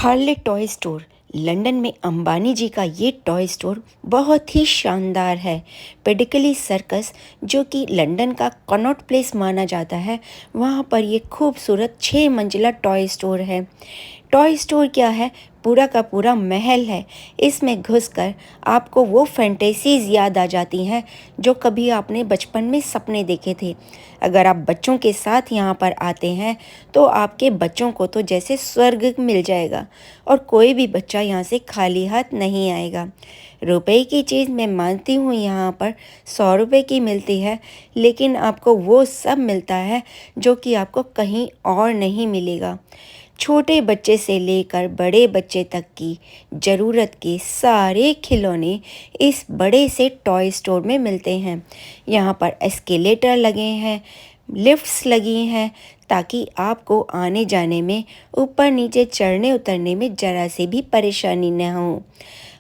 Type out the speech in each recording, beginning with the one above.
Harley toy store London में अंबानी जी का ये टॉय स्टोर बहुत ही शानदार है। पिडिकली सर्कस जो कि लंदन का कनॉट प्लेस माना जाता है, वहाँ पर ये खूबसूरत 6 मंजिला टॉय स्टोर है। टॉय स्टोर क्या है? पूरा का पूरा महल है। इसमें घुसकर आपको वो फैंटेसीज़ याद आ जाती हैं जो कभी आपने बचपन में सपने देखे थे। अगर आप बच्चों के साथ यहाँ पर आते हैं तो आपके बच्चों को तो जैसे स्वर्ग मिल जाएगा और कोई भी बच्चा यहाँ से खाली हाथ नहीं आएगा। रुपए की चीज़ मैं मानती हूँ यहाँ पर 100 रुपये की मिलती है, लेकिन आपको वो सब मिलता है जो कि आपको कहीं और नहीं मिलेगा। छोटे बच्चे से लेकर बड़े बच्चे तक की ज़रूरत के सारे खिलौने इस बड़े से टॉय स्टोर में मिलते हैं। यहाँ पर एस्केलेटर लगे हैं, लिफ्ट्स लगी हैं ताकि आपको आने जाने में, ऊपर नीचे चढ़ने उतरने में ज़रा से भी परेशानी न हो।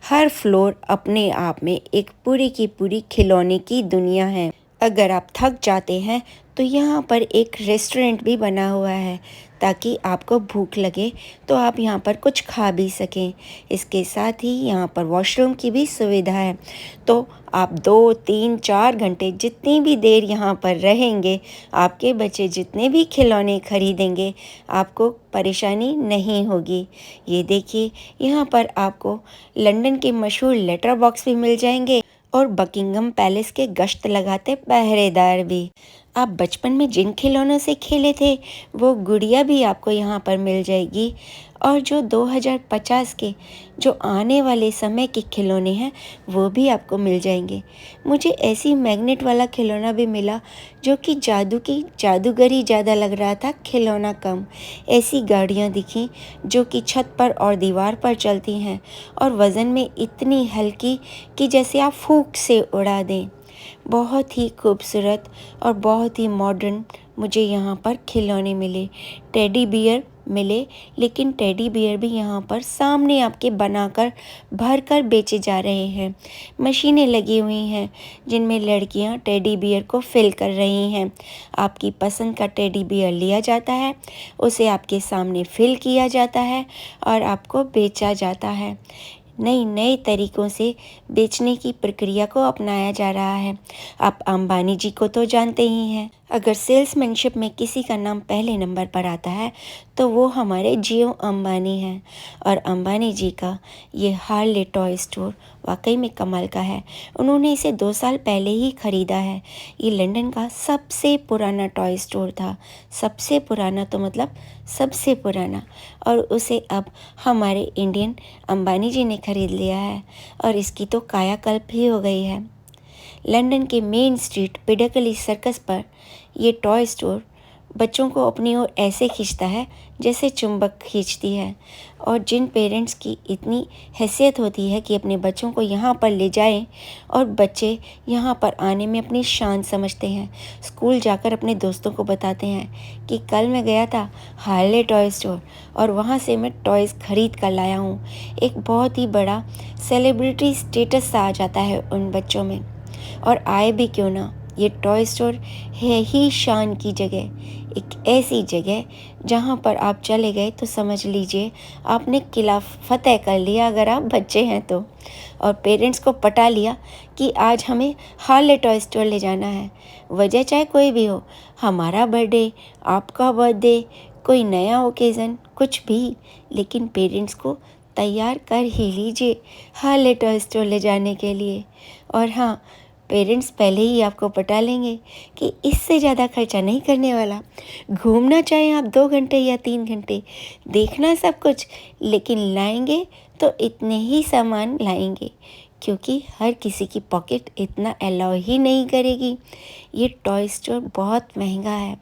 हर फ्लोर अपने आप में एक पूरी की पूरी खिलौने की दुनिया है। अगर आप थक जाते हैं तो यहाँ पर एक रेस्टोरेंट भी बना हुआ है ताकि आपको भूख लगे तो आप यहाँ पर कुछ खा भी सकें। इसके साथ ही यहाँ पर वॉशरूम की भी सुविधा है, तो आप 2, 3, 4 घंटे जितनी भी देर यहाँ पर रहेंगे, आपके बच्चे जितने भी खिलौने खरीदेंगे, आपको परेशानी नहीं होगी। ये देखिए, यहाँ पर आपको लंदन के मशहूर लेटर बॉक्स भी मिल जाएंगे और बकिंगम पैलेस के गश्त लगाते पहरेदार भी। आप बचपन में जिन खिलौनों से खेले थे वो गुड़िया भी आपको यहाँ पर मिल जाएगी। और जो 2050 के जो आने वाले समय के खिलौने हैं वो भी आपको मिल जाएंगे। मुझे ऐसी मैग्नेट वाला खिलौना भी मिला जो कि जादूगरी ज़्यादा लग रहा था, खिलौना कम। ऐसी गाड़ियाँ दिखीं जो कि छत पर और दीवार पर चलती हैं और वज़न में इतनी हल्की कि जैसे आप फूंक से उड़ा दें। बहुत ही खूबसूरत और बहुत ही मॉडर्न मुझे यहाँ पर खिलौने मिले। टेडी बियर मिले, लेकिन टेडी बियर भी यहाँ पर सामने आपके बनाकर भर कर बेचे जा रहे हैं। मशीनें लगी हुई हैं जिनमें लड़कियाँ टेडी बियर को फिल कर रही हैं। आपकी पसंद का टेडी बियर लिया जाता है, उसे आपके सामने फिल किया जाता है और आपको बेचा जाता है। नई नए तरीक़ों से बेचने की प्रक्रिया को अपनाया जा रहा है। आप अंबानी जी को तो जानते ही हैं। अगर सेल्समैनशिप में किसी का नाम पहले नंबर पर आता है तो वो हमारे जियो अंबानी हैं। और अंबानी जी का ये हार्ले टॉय स्टोर वाकई में कमाल का है। उन्होंने इसे 2 साल पहले ही ख़रीदा है। ये लंदन का सबसे पुराना टॉय स्टोर था। सबसे पुराना तो मतलब सबसे पुराना। और उसे अब हमारे इंडियन अंबानी जी ने ख़रीद लिया है और इसकी तो कायाकल्प ही हो गई है। लंदन के मेन स्ट्रीट पिडिकली सर्कस पर ये टॉय स्टोर बच्चों को अपनी ओर ऐसे खींचता है जैसे चुंबक खींचती है। और जिन पेरेंट्स की इतनी हैसियत होती है कि अपने बच्चों को यहाँ पर ले जाएं और बच्चे यहाँ पर आने में अपनी शान समझते हैं, स्कूल जाकर अपने दोस्तों को बताते हैं कि कल मैं गया था हार्ले टॉय स्टोर और वहाँ से मैं टॉयज़ खरीद कर लाया हूँ। एक बहुत ही बड़ा सेलिब्रिटी स्टेटस सा आ जाता है उन बच्चों में। और आए भी क्यों ना, ये टॉय स्टोर है ही शान की जगह। एक ऐसी जगह जहाँ पर आप चले गए तो समझ लीजिए आपने किला फतेह कर लिया अगर आप बच्चे हैं तो। और पेरेंट्स को पटा लिया कि आज हमें हार्ले टॉय स्टोर ले जाना है। वजह चाहे कोई भी हो, हमारा बर्थडे, आपका बर्थडे, कोई नया ओकेज़न, कुछ भी, लेकिन पेरेंट्स को तैयार कर ही लीजिए हार्ले टॉय स्टोर ले जाने के लिए। और हाँ, पेरेंट्स पहले ही आपको पटा लेंगे कि इससे ज़्यादा खर्चा नहीं करने वाला। घूमना चाहे आप 2 घंटे या 3 घंटे, देखना सब कुछ, लेकिन लाएंगे तो इतने ही सामान लाएंगे क्योंकि हर किसी की पॉकेट इतना अलाउ ही नहीं करेगी। ये टॉय स्टोर बहुत महंगा है,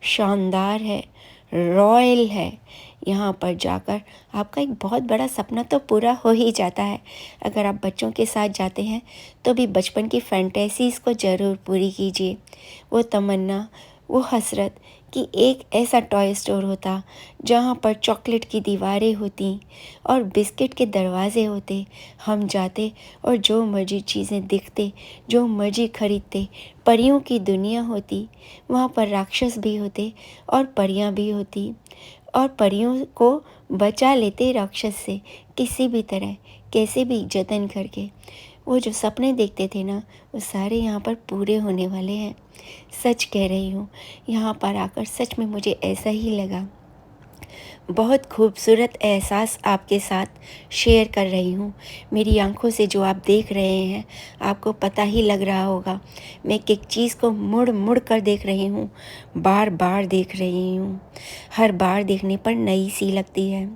शानदार है, रॉयल है। यहाँ पर जाकर आपका एक बहुत बड़ा सपना तो पूरा हो ही जाता है। अगर आप बच्चों के साथ जाते हैं तो भी बचपन की फैंटेसीज़ को ज़रूर पूरी कीजिए। वो तमन्ना, वो हसरत कि एक ऐसा टॉय स्टोर होता जहाँ पर चॉकलेट की दीवारें होती और बिस्किट के दरवाजे होते। हम जाते और जो मर्जी चीज़ें दिखते, जो मर्जी खरीदते। परियों की दुनिया होती, वहाँ पर राक्षस भी होते और परियाँ भी होती और परियों को बचा लेते राक्षस से किसी भी तरह, कैसे भी जतन करके। वो जो सपने देखते थे ना, वो सारे यहाँ पर पूरे होने वाले हैं। सच कह रही हूँ, यहाँ पर आकर सच में मुझे ऐसा ही लगा। बहुत खूबसूरत एहसास आपके साथ शेयर कर रही हूँ। मेरी आंखों से जो आप देख रहे हैं, आपको पता ही लग रहा होगा। मैं एक चीज़ को मुड़ मुड़ कर देख रही हूँ, बार बार देख रही हूँ। हर बार देखने पर नई सी लगती है।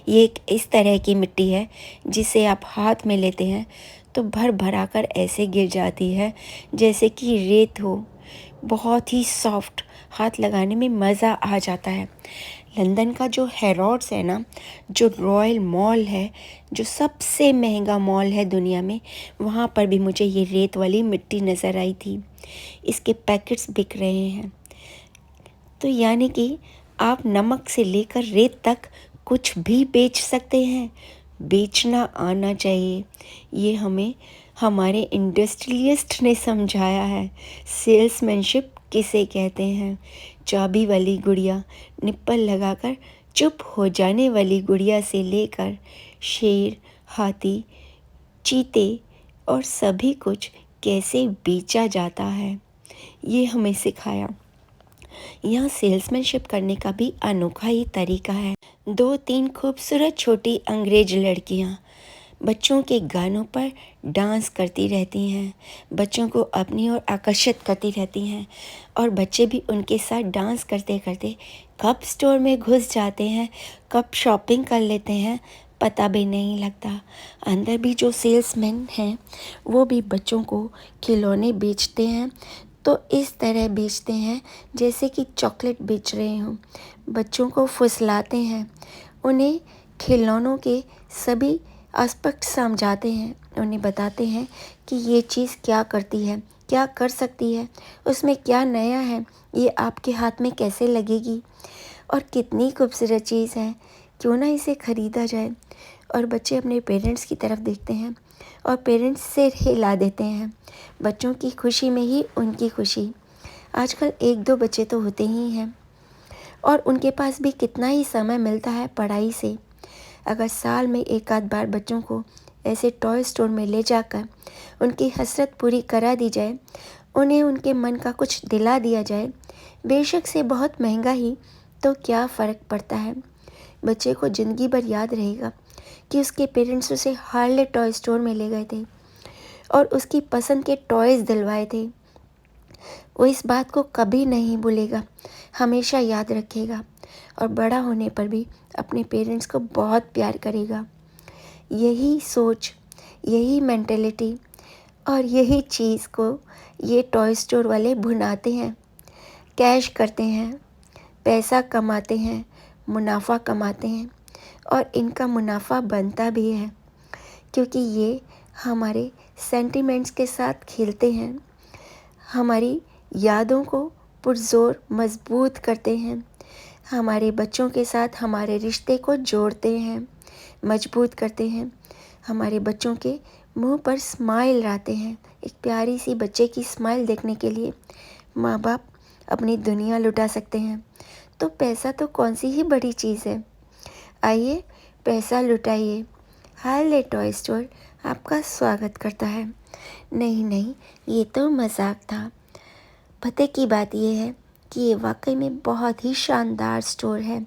ये एक इस तरह की मिट्टी है जिसे आप हाथ में लेते हैं तो भर भरा कर ऐसे गिर जाती है जैसे कि रेत हो। बहुत ही सॉफ्ट, हाथ लगाने में मज़ा आ जाता है। लंदन का जो हैरोड्स है ना, जो रॉयल मॉल है, जो सबसे महंगा मॉल है दुनिया में, वहाँ पर भी मुझे ये रेत वाली मिट्टी नज़र आई थी। इसके पैकेट्स बिक रहे हैं। तो यानी कि आप नमक से लेकर रेत तक कुछ भी बेच सकते हैं। बेचना आना चाहिए, ये हमें हमारे इंडस्ट्रियलिस्ट ने समझाया है। सेल्समैनशिप किसे कहते हैं? चाबी वाली गुड़िया, निप्पल लगाकर चुप हो जाने वाली गुड़िया से लेकर शेर, हाथी, चीते और सभी कुछ कैसे बेचा जाता है, ये हमें सिखाया। यहाँ सेल्समैनशिप करने का भी अनोखा ही तरीका है। 2-3 खूबसूरत छोटी अंग्रेज लड़कियाँ बच्चों के गानों पर डांस करती रहती हैं, बच्चों को अपनी ओर आकर्षित करती रहती हैं, और बच्चे भी उनके साथ डांस करते करते कब स्टोर में घुस जाते हैं, कब शॉपिंग कर लेते हैं, पता भी नहीं लगता। अंदर भी जो सेल्समैन हैं वो भी बच्चों को खिलौने बेचते हैं, तो इस तरह बेचते हैं जैसे कि चॉकलेट बेच रहे हों। बच्चों को फुसलाते हैं, उन्हें खिलौनों के सभी एस्पेक्ट समझाते हैं, उन्हें बताते हैं कि ये चीज़ क्या करती है, क्या कर सकती है, उसमें क्या नया है, ये आपके हाथ में कैसे लगेगी और कितनी खूबसूरत चीज़ है, क्यों ना इसे ख़रीदा जाए। और बच्चे अपने पेरेंट्स की तरफ देखते हैं और पेरेंट्स सिर हिला देते हैं। बच्चों की खुशी में ही उनकी खुशी। आजकल 1-2 बच्चे तो होते ही हैं और उनके पास भी कितना ही समय मिलता है पढ़ाई से। अगर साल में एक आध बार बच्चों को ऐसे टॉय स्टोर में ले जाकर उनकी हसरत पूरी करा दी जाए, उन्हें उनके मन का कुछ दिला दिया जाए, बेशक से बहुत महंगा ही, तो क्या फ़र्क पड़ता है। बच्चे को ज़िंदगी भर याद रहेगा कि उसके पेरेंट्स उसे हार्ले टॉय स्टोर में ले गए थे और उसकी पसंद के टॉयज़ दिलवाए थे। वो इस बात को कभी नहीं भूलेगा, हमेशा याद रखेगा और बड़ा होने पर भी अपने पेरेंट्स को बहुत प्यार करेगा। यही सोच, यही मेंटालिटी और यही चीज़ को ये टॉय स्टोर वाले भुनाते हैं, कैश करते हैं, पैसा कमाते हैं, मुनाफा कमाते हैं और इनका मुनाफा बनता भी है क्योंकि ये हमारे सेंटिमेंट्स के साथ खेलते हैं, हमारी यादों को पुरज़ोर मजबूत करते हैं, हमारे बच्चों के साथ हमारे रिश्ते को जोड़ते हैं, मजबूत करते हैं, हमारे बच्चों के मुंह पर स्माइल लाते हैं। एक प्यारी सी बच्चे की स्माइल देखने के लिए माँ बाप अपनी दुनिया लुटा सकते हैं। तो पैसा तो कौन सी ही बड़ी चीज़ है। आइए पैसा लुटाइए। हार्ले टॉय स्टोर आपका स्वागत करता है। नहीं, ये तो मजाक था। पते की बात यह है कि ये वाकई में बहुत ही शानदार स्टोर है।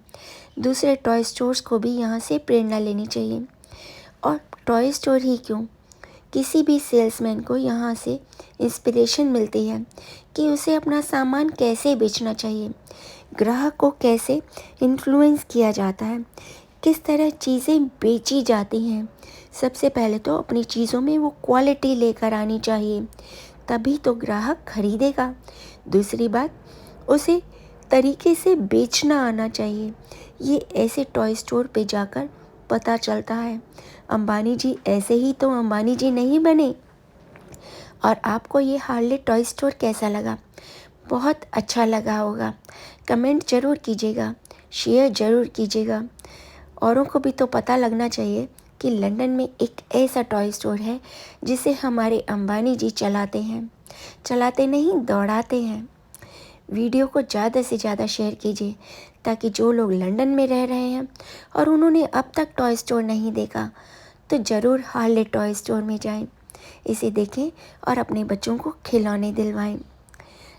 दूसरे टॉय स्टोर्स को भी यहाँ से प्रेरणा लेनी चाहिए। और टॉय स्टोर ही क्यों, किसी भी सेल्समैन को यहाँ से इंस्पिरेशन मिलती है कि उसे अपना सामान कैसे बेचना चाहिए, ग्राहक को कैसे इन्फ्लुएंस किया जाता है, किस तरह चीज़ें बेची जाती हैं। सबसे पहले तो अपनी चीज़ों में वो क्वालिटी लेकर आनी चाहिए, तभी तो ग्राहक खरीदेगा। दूसरी बात, उसे तरीके से बेचना आना चाहिए। ये ऐसे टॉय स्टोर पे जाकर पता चलता है। अंबानी जी ऐसे ही तो अंबानी जी नहीं बने। और आपको ये हार्ले टॉय स्टोर कैसा लगा? बहुत अच्छा लगा होगा। कमेंट ज़रूर कीजिएगा, शेयर ज़रूर कीजिएगा। औरों को भी तो पता लगना चाहिए कि लंदन में एक ऐसा टॉय स्टोर है जिसे हमारे अंबानी जी चलाते हैं। चलाते नहीं, दौड़ाते हैं। वीडियो को ज़्यादा से ज़्यादा शेयर कीजिए ताकि जो लोग लंदन में रह रहे हैं और उन्होंने अब तक टॉय स्टोर नहीं देखा तो ज़रूर हार्ले टॉय स्टोर में जाएं, इसे देखें और अपने बच्चों को खिलौने दिलवाएं।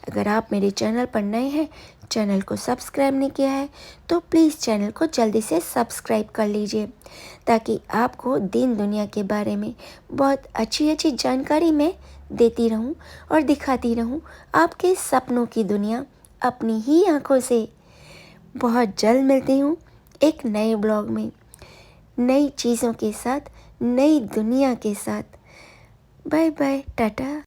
अगर आप मेरे चैनल पर नए हैं, चैनल को सब्सक्राइब नहीं किया है तो प्लीज़ चैनल को जल्दी से सब्सक्राइब कर लीजिए, ताकि आपको दीन दुनिया के बारे में बहुत अच्छी अच्छी जानकारी मैं देती रहूं और दिखाती रहूं आपके सपनों की दुनिया अपनी ही आंखों से। बहुत जल्द मिलती हूँ एक नए ब्लॉग में, नई चीज़ों के साथ, नई दुनिया के साथ। Bye bye, Tata.